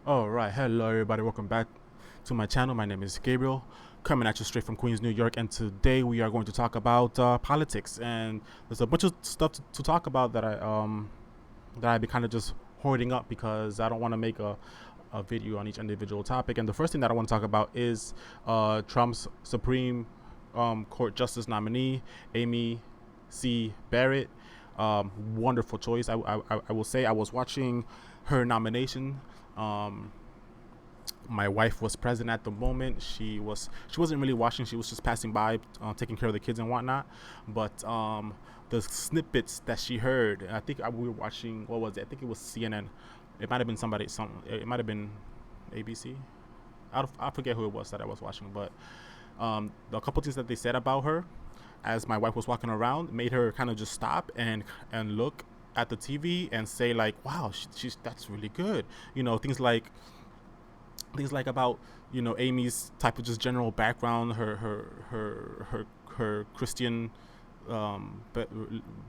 All right, hello everybody. Welcome back to my channel. My name is Gabriel, coming at you straight from Queens, New York, and today we are going to talk about politics. And there's a bunch of stuff to talk about that I've been kind of just hoarding up because I don't want to make a video on each individual topic. And the first thing that I want to talk about is Trump's Supreme Court Justice nominee, Amy C. Barrett. Wonderful choice. I will say I was watching her nomination. My wife was present at the moment. She wasn't really watching. She was just passing by, taking care of the kids and whatnot. But the snippets that she heard, I think we were watching. What was it? I think it was CNN. It might have been somebody. It might have been ABC. I forget who it was that I was watching. But a couple things that they said about her, as my wife was walking around, made her kind of just stop and look at the TV and say like, "Wow, she's that's really good." Things like about Amy's type of just general background, her Christian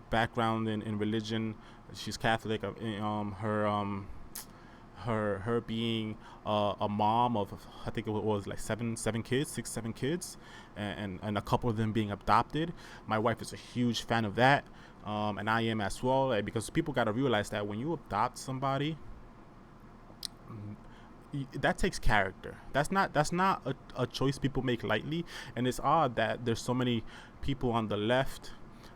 background in religion. She's Catholic. Her being a mom of, I think it was like seven kids, 6 7 kids, and a couple of them being adopted. My wife is a huge fan of that, and I am as well, because people got to realize that when you adopt somebody, that takes character. That's not a choice people make lightly. And it's odd that there's so many people on the left,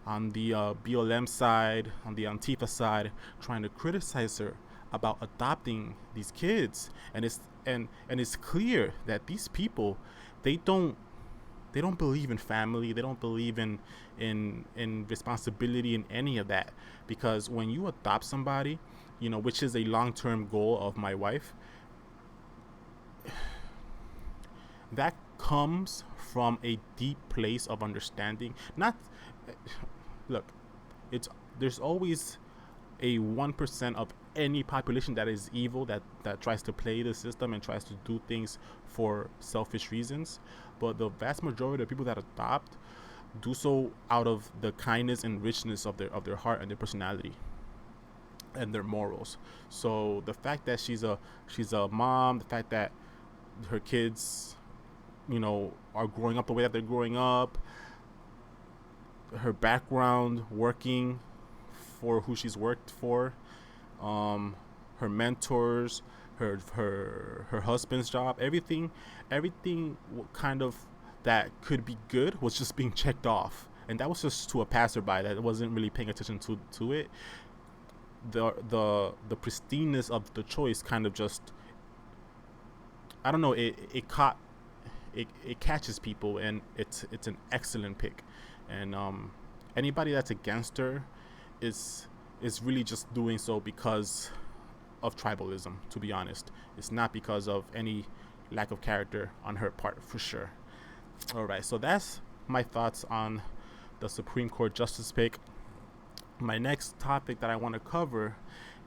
on the BLM side, on the Antifa side, trying to criticize her about adopting these kids. And it's clear that these people, they don't they don't believe in family. They don't believe in responsibility in any of that. Because when you adopt somebody, which is a long-term goal of my wife, that comes from a deep place of understanding. Not Look, it's there's always a 1% of any population that is evil, that tries to play the system and tries to do things for selfish reasons. But the vast majority of people that adopt do so out of the kindness and richness of their heart and their personality and their morals. So the fact that she's a mom, the fact that her kids, are growing up the way that they're growing up, her background working for who she's worked for, her mentors, her husband's job, everything kind of that could be good was just being checked off, and that was just to a passerby that wasn't really paying attention to it. The pristineness of the choice kind of just, I don't know, it catches people, and it's an excellent pick. And anybody that's against her is really just doing so because of tribalism. To be honest, it's not because of any lack of character on her part, for sure. All right, so that's my thoughts on the Supreme Court justice pick. My next topic that I want to cover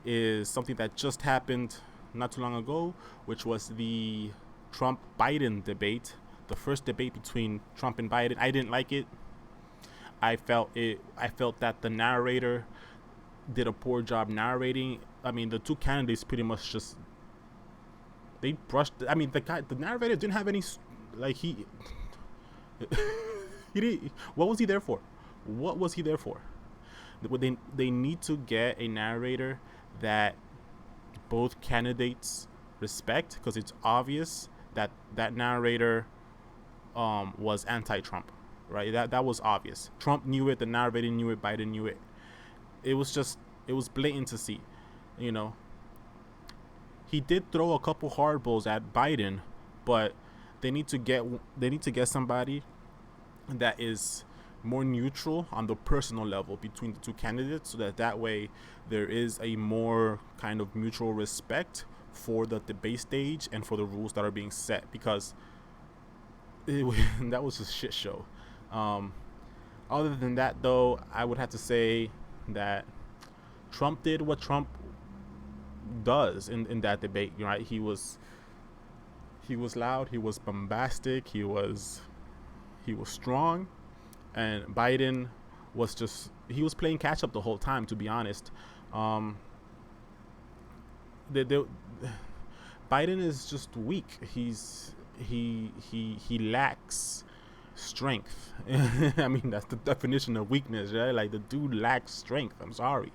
is something that just happened not too long ago, which was the Trump Biden debate, the first debate between Trump and Biden. I didn't like it. I felt that the narrator did a poor job narrating. I mean, the two candidates pretty much just, they brushed. I mean, the narrator didn't have any, like, he did. What was he there for? What was he there for? They need to get a narrator that both candidates respect, because it's obvious that that narrator was anti-Trump, right? That was obvious. Trump knew it. The narrator knew it. Biden knew it. It was blatant to see. You know, he did throw a couple hard balls at Biden, but they need to get somebody that is more neutral on the personal level between the two candidates, so that way there is a more kind of mutual respect for the debate stage and for the rules that are being set, because that was a shit show. Other than that, though, I would have to say that Trump did what Trump does in that debate. Right? He was loud. He was bombastic. He was strong, and Biden he was playing catch up the whole time. To be honest, the Biden is just weak. He lacks strength. I mean, that's the definition of weakness, right? Like, the dude lacks strength. I'm sorry.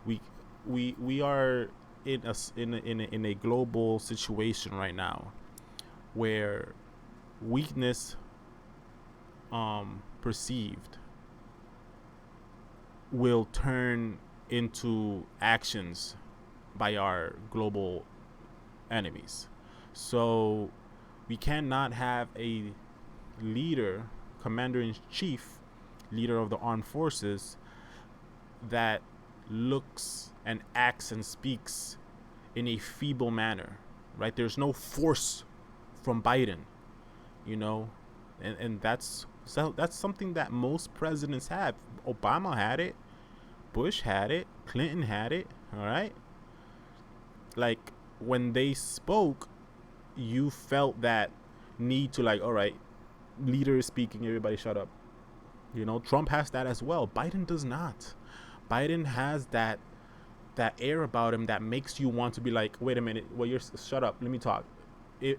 We we are in a global situation right now where weakness perceived will turn into actions by our global enemies. So we cannot have a leader, commander in chief, leader of the armed forces, that looks and acts and speaks in a feeble manner, right? There's no force from Biden, you know, and that's something that most presidents have. Obama had it, Bush had it, Clinton had it. All right, like when they spoke, you felt that need to, like, all right, leader is speaking, everybody shut up. You know, Trump has that as well. Biden does not. Biden has that air about him that makes you want to be like, wait a minute, well, you're shut up, let me talk. I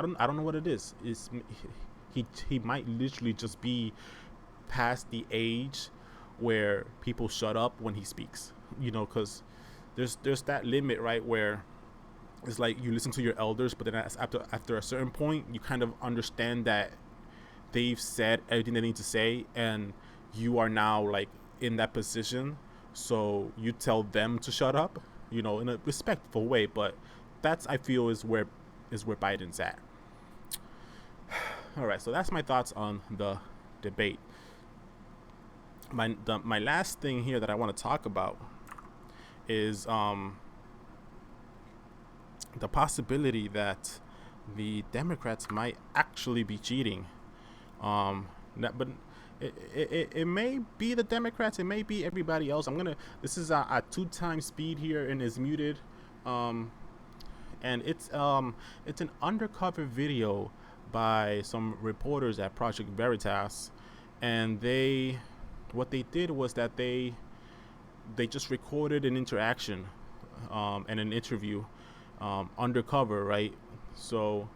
don't know what it is. He might literally just be past the age where people shut up when he speaks, you know, because there's that limit, right, where it's like you listen to your elders, but then after a certain point, you kind of understand that they've said everything they need to say, and you are now like in that position, so you tell them to shut up, you know, in a respectful way. But that's, I feel, is where Biden's at. All right, so that's my thoughts on the debate. My last thing here that I want to talk about is the possibility that the Democrats might actually be cheating. But it may be the Democrats, it may be everybody else. This is at 2x speed here and is muted. And it's an undercover video by some reporters at Project Veritas, and what they did was that they just recorded an interaction and an interview undercover, right? So,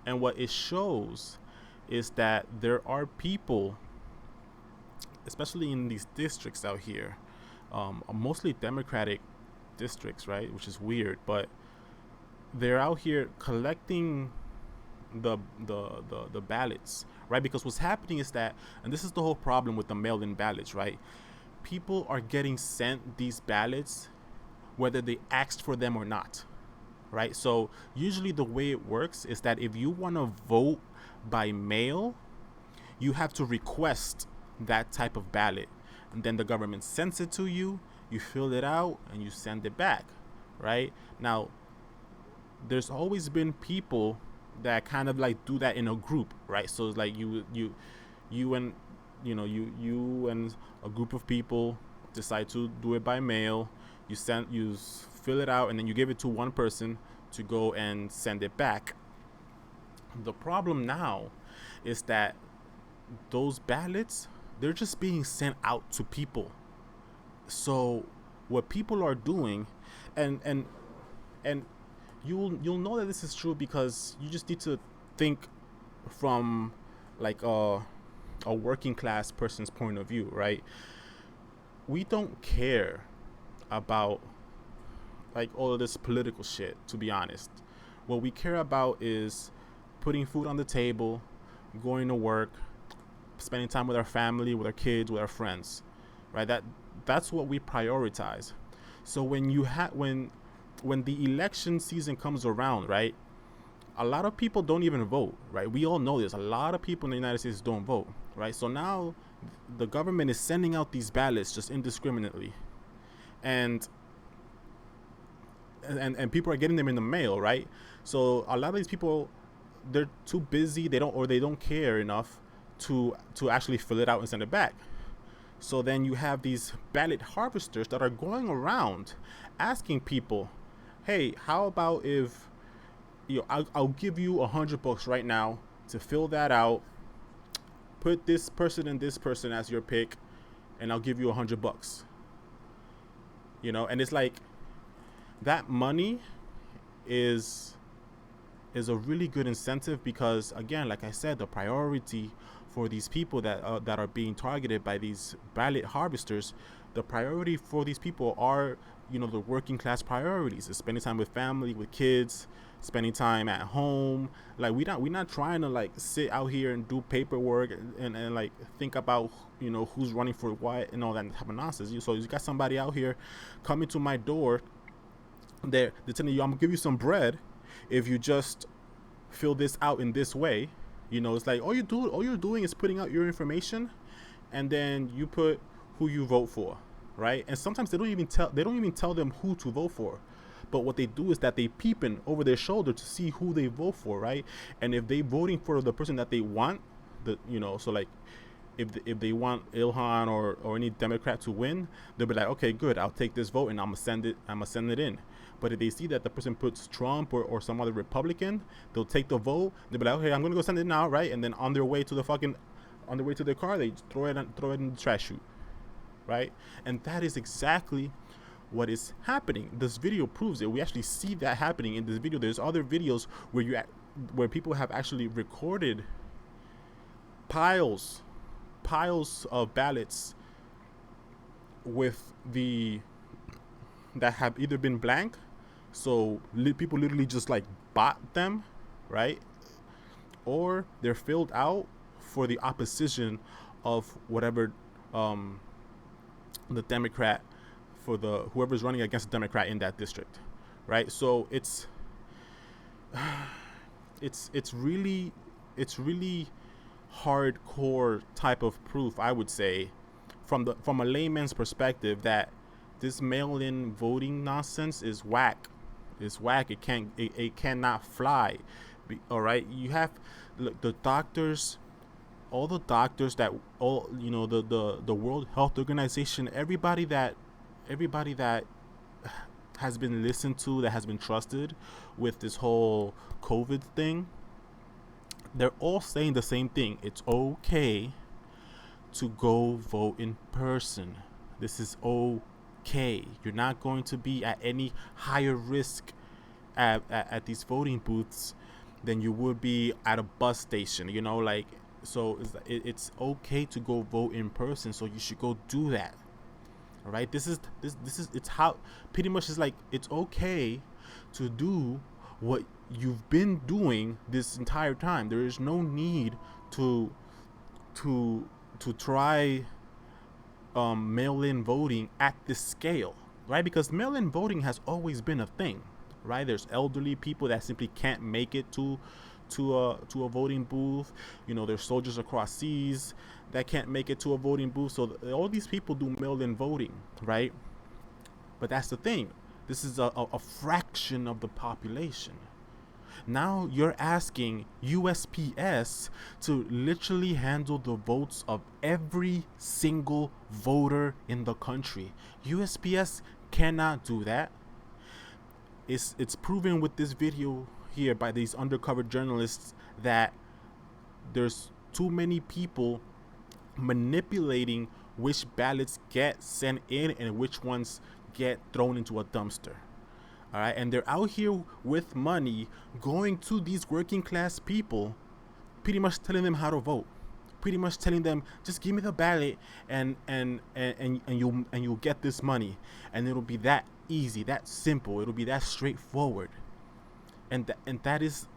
and what it shows is that there are people, especially in these districts out here, mostly Democratic districts, right? Which is weird, but they're out here collecting the ballots, right? Because what's happening is that, and this is the whole problem with the mail-in ballots, right? People are getting sent these ballots whether they asked for them or not, right? So usually the way it works is that if you want to vote by mail, you have to request that type of ballot, and then the government sends it to you, you fill it out, and you send it back, right? Now, there's always been people that kind of like do that in a group, right? So it's like you and you and a group of people decide to do it by mail. You fill it out, and then you give it to one person to go and send it back. The problem now is that those ballots, they're just being sent out to people. So what people are doing, and you'll know that this is true because you just need to think from like a working class person's point of view, right? We don't care about like all of this political shit, to be honest. What we care about is putting food on the table, going to work, spending time with our family, with our kids, with our friends, right? That's what we prioritize. So when the election season comes around, right, a lot of people don't even vote, right? We all know this. A lot of people in the United States don't vote, right? So now the government is sending out these ballots just indiscriminately, and people are getting them in the mail, right? So a lot of these people, they're too busy, they don't care enough to actually fill it out and send it back. So then you have these ballot harvesters that are going around asking people, hey, how about if I'll give you $100 right now to fill that out, put this person and this person as your pick, and I'll give you $100. And it's like, that money is a really good incentive, because again, like I said, the priority for these people that are being targeted by these ballot harvesters, the priority for these people are, the working class priorities, is spending time with family, with kids, spending time at home. Like we're not trying to like sit out here and do paperwork and like think about who's running for what and all that type of nonsense. So you got somebody out here coming to my door, they're telling you, I'm gonna give you some bread if you just fill this out in this way. It's like all you're doing is putting out your information, and then you put who you vote for, right? And sometimes they don't even tell them who to vote for. But what they do is that they peeping over their shoulder to see who they vote for, right? And if they voting for the person that they want, so like if they want Ilhan or any Democrat to win, they'll be like, okay, good, I'll take this vote and I'm gonna send it in. But if they see that the person puts Trump or some other Republican, they'll take the vote. They'll be like, okay, I'm gonna go send it now, right? And then on their way to their car, they throw it in the trash chute, right? And that is exactly what is happening. This video proves it. We actually see that happening in this video. There's other videos where people have actually recorded piles of ballots that have either been blank, so people literally just like bought them, right? Or they're filled out for the opposition of whatever the Democrat, for whoever's running against the Democrat in that district, right? So it's really hardcore type of proof, I would say, from a layman's perspective, that this mail-in voting nonsense is whack. It's whack. It cannot fly. All right, you have the doctors, all the doctors the World Health Organization, everybody that has been listened to, that has been trusted with this whole COVID thing. They're all saying the same thing. It's okay to go vote in person. This is okay. You're not going to be at any higher risk at these voting booths than you would be at a bus station. So it's okay to go vote in person. So you should go do that. All right. It's how pretty much is like, it's okay to do what you've been doing this entire time. There is no need to try mail-in voting at this scale, right? Because mail-in voting has always been a thing, right? There's elderly people that simply can't make it to a voting booth. There's soldiers across seas that can't make it to a voting booth. So all these people do mail-in voting, right? But that's the thing. This is a fraction of the population. Now you're asking USPS to literally handle the votes of every single voter in the country. USPS cannot do that. It's proven with this video here by these undercover journalists that there's too many people manipulating which ballots get sent in and which ones get thrown into a dumpster. All right, and they're out here with money going to these working class people, pretty much telling them how to vote, pretty much telling them, just give me the ballot and you'll get this money, and it'll be that easy, that simple, it'll be that straightforward, and that's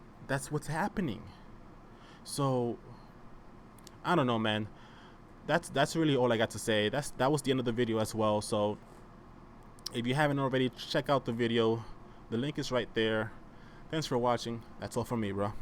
what's happening. So I don't know, man. That's really all I got to say. That was the end of the video as well. So if you haven't already, check out the video. The link is right there. Thanks for watching. That's all from me, bro.